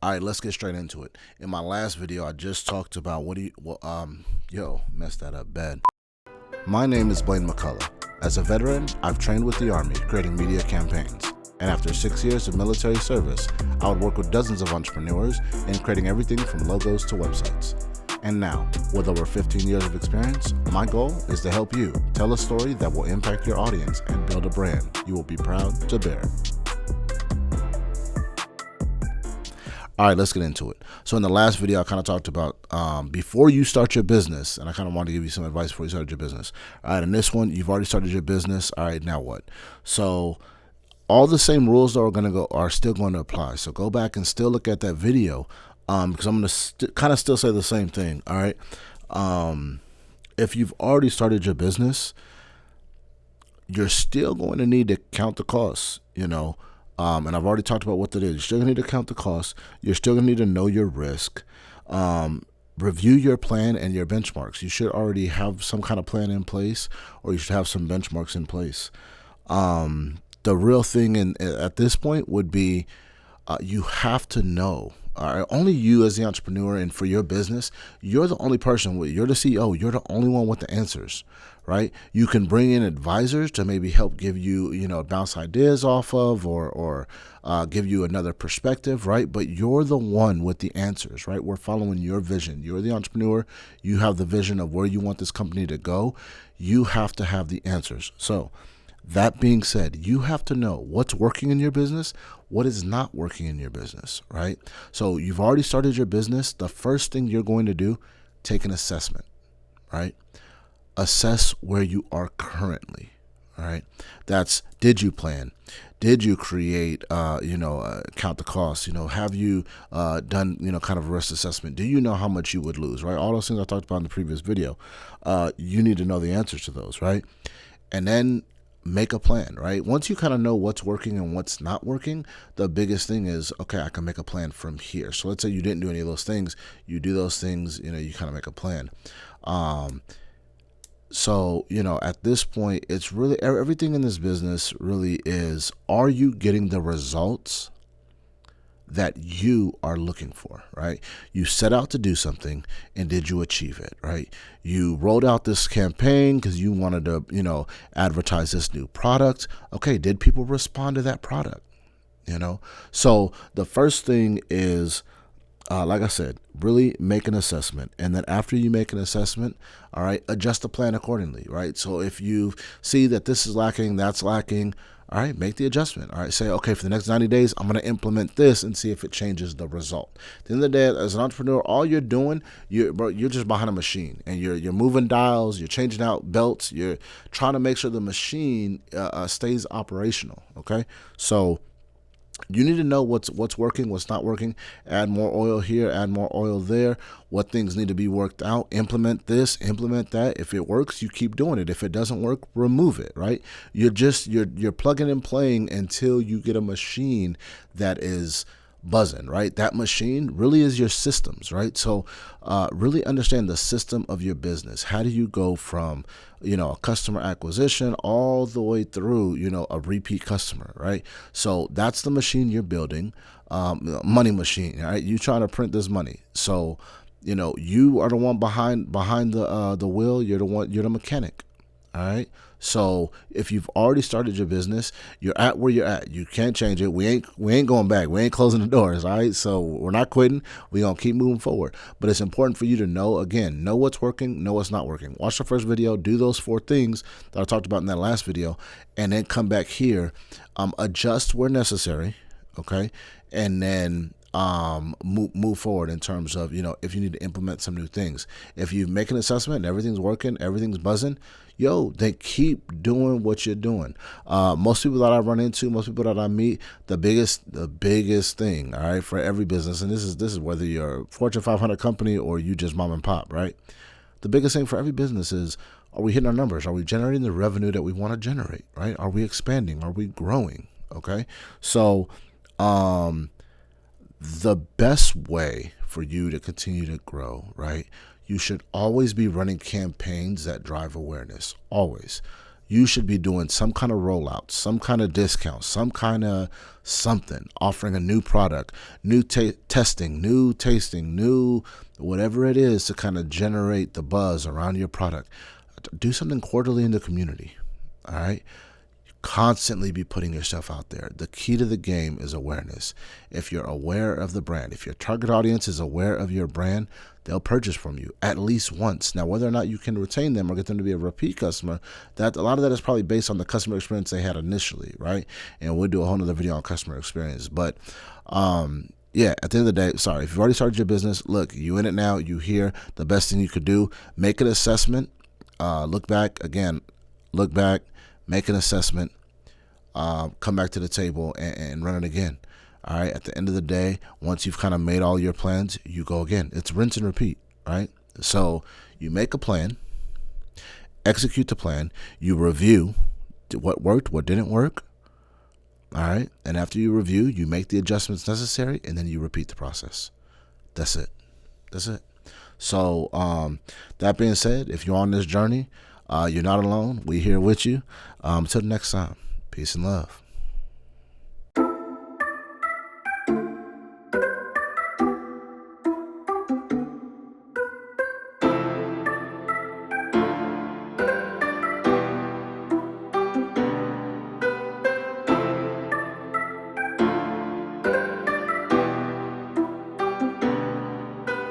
All right, let's get straight into it. In my last video, I just talked about messed that up bad. My name is Blane McCullough. As a veteran, I've trained with the Army creating media campaigns. And after 6 years of military service, I would work with dozens of entrepreneurs in creating everything from logos to websites. And now, with over 15 years of experience, my goal is to help you tell a story that will impact your audience and build a brand you will be proud to bear. All right, let's get into it. So in the last video, I kind of talked about before you start your business, and I kind of wanted to give you some advice before you started your business. All right, in this one, you've already started your business. All right, now what? So all the same rules that are still going to apply. So go back and still look at that video because I'm going to kind of still say the same thing. All right, if you've already started your business, you're still going to need to count the costs, and I've already talked about what that is. You're still going to need to count the costs. You're still going to need to know your risk. Review your plan and your benchmarks. You should already have some kind of plan in place, or you should have some benchmarks in place. The real thing at this point would be you have to know. Only you as the entrepreneur and for your business, you're the only person. You're the CEO. You're the only one with the answers, right? You can bring in advisors to maybe help give you, bounce ideas off of or give you another perspective, right? But you're the one with the answers, right? We're following your vision. You're the entrepreneur. You have the vision of where you want this company to go. You have to have the answers. So that being said, you have to know what's working in your business, what is not working in your business, right? So you've already started your business. The first thing you're going to do, take an assessment, right? Assess where you are currently, all right? That's, did you plan? Did you create, count the costs? Have you done, kind of a risk assessment? Do you know how much you would lose, right? All those things I talked about in the previous video. You need to know the answers to those, right? And then make a plan, right? Once you kind of know what's working and what's not working, the biggest thing is, okay, I can make a plan from here. So let's say you didn't do any of those things. You do those things, you kind of make a plan. So, at this point, it's really everything in this business really is, are you getting the results that you are looking for, right? You set out to do something, and did you achieve it, right? You rolled out this campaign because you wanted to, advertise this new product. Okay, did people respond to that product? So the first thing is, like I said, really make an assessment. And then after you make an assessment, all right, adjust the plan accordingly, right? So if you see that this is lacking, that's lacking, all right, make the adjustment. All right, say, okay, for the next 90 days, I'm going to implement this and see if it changes the result. At the end of the day, as an entrepreneur, all you're doing, you're just behind a machine, and you're moving dials, you're changing out belts, you're trying to make sure the machine stays operational. Okay, so you need to know what's working, what's not working. Add more oil here, add more oil there. What things need to be worked out. Implement this, implement that. If it works, you keep doing it. If it doesn't work, remove it, right? You're plugging and playing until you get a machine that is buzzing, right? That machine really is your systems, right? So really understand the system of your business. How do you go from, a customer acquisition all the way through, a repeat customer, right? So that's the machine you're building, money machine, right? You trying to print this money. So, you are the one behind the wheel. You're the mechanic. All right. So if you've already started your business, you're at where you're at. You can't change it. We ain't going back. We ain't closing the doors. All right. So we're not quitting. We're going to keep moving forward. But it's important for you to know what's working, know what's not working. Watch the first video, do those 4 things that I talked about in that last video, and then come back here, adjust where necessary. Okay. And then move forward in terms of, if you need to implement some new things. If you make an assessment and everything's working, everything's buzzing, then keep doing what you're doing. Most people that I run into, most people that I meet, the biggest thing, all right, for every business, and this is whether you're a Fortune 500 company or you just mom and pop, right? The biggest thing for every business is, are we hitting our numbers? Are we generating the revenue that we want to generate, right? Are we expanding? Are we growing? Okay. So, the best way for you to continue to grow, right? You should always be running campaigns that drive awareness. Always. you should be doing some kind of rollout, some kind of discount, some kind of something, offering a new product, new testing, new tasting, new whatever it is to kind of generate the buzz around your product. Do something quarterly in the community. All right. Constantly be putting yourself out there. The key to the game is awareness. If you're aware of the brand, if your target audience is aware of your brand, they'll purchase from you at least once. Now, whether or not you can retain them or get them to be a repeat customer, that a lot of that is probably based on the customer experience they had initially, right? And we'll do a whole nother video on customer experience. But yeah, at the end of the day, sorry, if you've already started your business, look, you in it now, you here. The best thing you could do, make an assessment, look back, make an assessment, come back to the table and run it again. All right. At the end of the day, once you've kind of made all your plans, you go again. It's rinse and repeat, right? So you make a plan, execute the plan, you review what worked, what didn't work. All right. And after you review, you make the adjustments necessary, and then you repeat the process. That's it. So that being said, if you're on this journey, you're not alone. We're here with you. Until next time, peace and love.